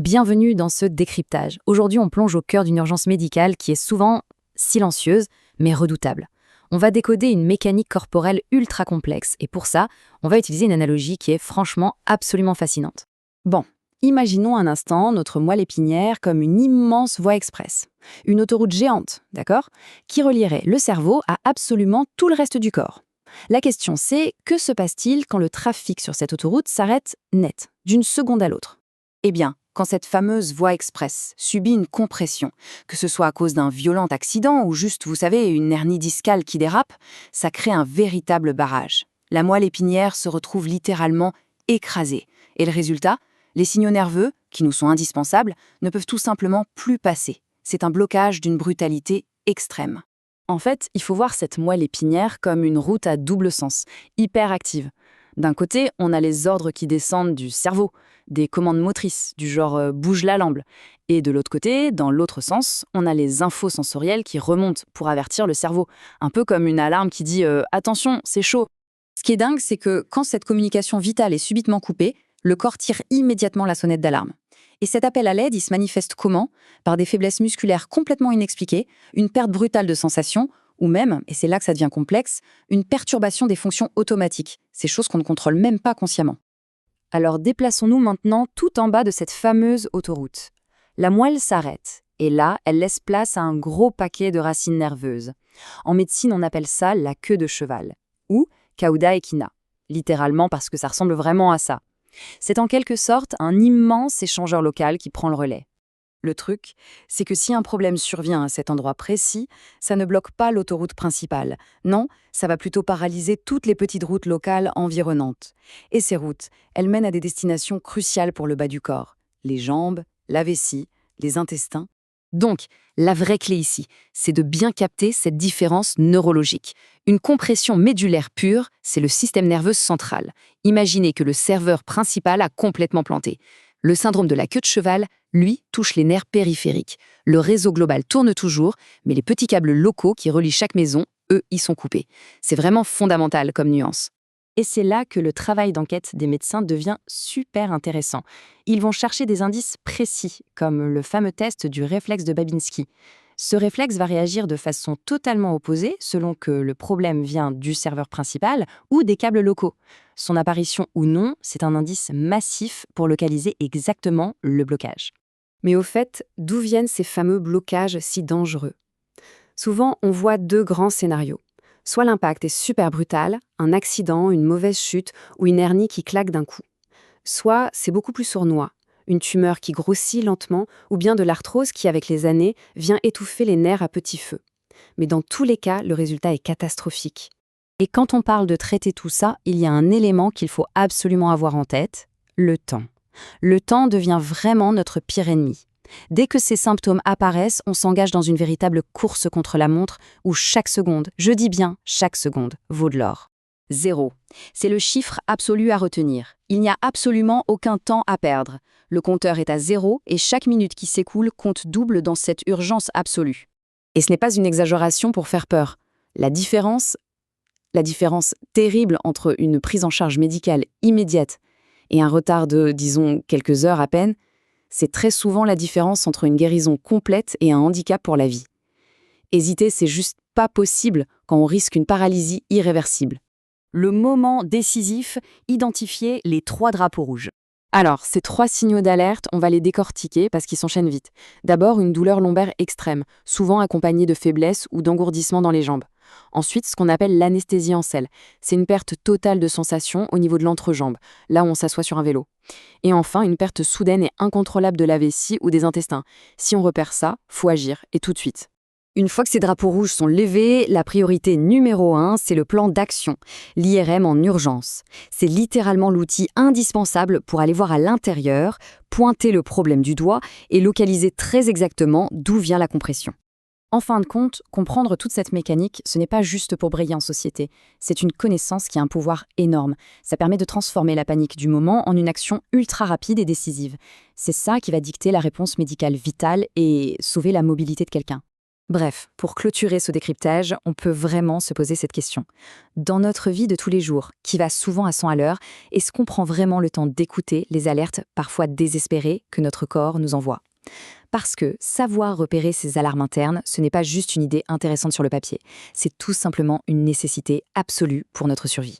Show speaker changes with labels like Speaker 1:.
Speaker 1: Bienvenue dans ce décryptage. Aujourd'hui, on plonge au cœur d'une urgence médicale qui est souvent silencieuse, mais redoutable. On va décoder une mécanique corporelle ultra complexe et pour ça, on va utiliser une analogie qui est franchement absolument fascinante. Bon, imaginons un instant notre moelle épinière comme une immense voie express. Une autoroute géante, d'accord, qui relierait le cerveau à absolument tout le reste du corps. La question c'est, que se passe-t-il quand le trafic sur cette autoroute s'arrête net, d'une seconde à l'autre? Eh bien, quand cette fameuse voie express subit une compression, que ce soit à cause d'un violent accident ou juste, vous savez, une hernie discale qui dérape, ça crée un véritable barrage. La moelle épinière se retrouve littéralement écrasée. Et le résultat? Les signaux nerveux, qui nous sont indispensables, ne peuvent tout simplement plus passer. C'est un blocage d'une brutalité extrême. En fait, il faut voir cette moelle épinière comme une route à double sens, hyper active. D'un côté, on a les ordres qui descendent du cerveau, des commandes motrices, du genre bouge la lampe. Et de l'autre côté, dans l'autre sens, on a les infos sensorielles qui remontent pour avertir le cerveau. Un peu comme une alarme qui dit attention, c'est chaud. Ce qui est dingue, c'est que quand cette communication vitale est subitement coupée, le corps tire immédiatement la sonnette d'alarme. Et cet appel à l'aide, il se manifeste comment? Par des faiblesses musculaires complètement inexpliquées, une perte brutale de sensations, ou même, et c'est là que ça devient complexe, une perturbation des fonctions automatiques, ces choses qu'on ne contrôle même pas consciemment. Alors déplaçons-nous maintenant tout en bas de cette fameuse autoroute. La moelle s'arrête, et là, elle laisse place à un gros paquet de racines nerveuses. En médecine, on appelle ça la queue de cheval, ou cauda equina, littéralement parce que ça ressemble vraiment à ça. C'est en quelque sorte un immense échangeur local qui prend le relais. Le truc, c'est que si un problème survient à cet endroit précis, ça ne bloque pas l'autoroute principale. Non, ça va plutôt paralyser toutes les petites routes locales environnantes. Et ces routes, elles mènent à des destinations cruciales pour le bas du corps. Les jambes, la vessie, les intestins. Donc, la vraie clé ici, c'est de bien capter cette différence neurologique. Une compression médulaire pure, c'est le système nerveux central. Imaginez que le serveur principal a complètement planté. Le syndrome de la queue de cheval, lui, touche les nerfs périphériques. Le réseau global tourne toujours, mais les petits câbles locaux qui relient chaque maison, eux, y sont coupés. C'est vraiment fondamental comme nuance. Et c'est là que le travail d'enquête des médecins devient super intéressant. Ils vont chercher des indices précis, comme le fameux test du réflexe de Babinski. Ce réflexe va réagir de façon totalement opposée selon que le problème vient du serveur principal ou des câbles locaux. Son apparition ou non, c'est un indice massif pour localiser exactement le blocage. Mais au fait, d'où viennent ces fameux blocages si dangereux? Souvent, on voit deux grands scénarios. Soit l'impact est super brutal, un accident, une mauvaise chute ou une hernie qui claque d'un coup. Soit c'est beaucoup plus sournois, une tumeur qui grossit lentement ou bien de l'arthrose qui, avec les années, vient étouffer les nerfs à petit feu. Mais dans tous les cas, le résultat est catastrophique. Et quand on parle de traiter tout ça, il y a un élément qu'il faut absolument avoir en tête, le temps. Le temps devient vraiment notre pire ennemi. Dès que ces symptômes apparaissent, on s'engage dans une véritable course contre la montre où chaque seconde, je dis bien chaque seconde, vaut de l'or. 0. C'est le chiffre absolu à retenir. Il n'y a absolument aucun temps à perdre. Le compteur est à 0 et chaque minute qui s'écoule compte double dans cette urgence absolue. Et ce n'est pas une exagération pour faire peur. La différence terrible entre une prise en charge médicale immédiate et un retard de, disons, quelques heures à peine, c'est très souvent la différence entre une guérison complète et un handicap pour la vie. Hésiter, c'est juste pas possible quand on risque une paralysie irréversible. Le moment décisif, identifier les 3 drapeaux rouges. Alors, ces 3 signaux d'alerte, on va les décortiquer parce qu'ils s'enchaînent vite. D'abord, une douleur lombaire extrême, souvent accompagnée de faiblesse ou d'engourdissement dans les jambes. Ensuite, ce qu'on appelle l'anesthésie en selle. C'est une perte totale de sensation au niveau de l'entrejambe, là où on s'assoit sur un vélo. Et enfin, une perte soudaine et incontrôlable de la vessie ou des intestins. Si on repère ça, faut agir, et tout de suite. Une fois que ces drapeaux rouges sont levés, la priorité numéro 1, c'est le plan d'action, l'IRM en urgence. C'est littéralement l'outil indispensable pour aller voir à l'intérieur, pointer le problème du doigt et localiser très exactement d'où vient la compression. En fin de compte, comprendre toute cette mécanique, ce n'est pas juste pour briller en société. C'est une connaissance qui a un pouvoir énorme. Ça permet de transformer la panique du moment en une action ultra rapide et décisive. C'est ça qui va dicter la réponse médicale vitale et sauver la mobilité de quelqu'un. Bref, pour clôturer ce décryptage, on peut vraiment se poser cette question. Dans notre vie de tous les jours, qui va souvent à 100 à l'heure, est-ce qu'on prend vraiment le temps d'écouter les alertes parfois désespérées que notre corps nous envoie? Parce que savoir repérer ces alarmes internes, ce n'est pas juste une idée intéressante sur le papier, c'est tout simplement une nécessité absolue pour notre survie.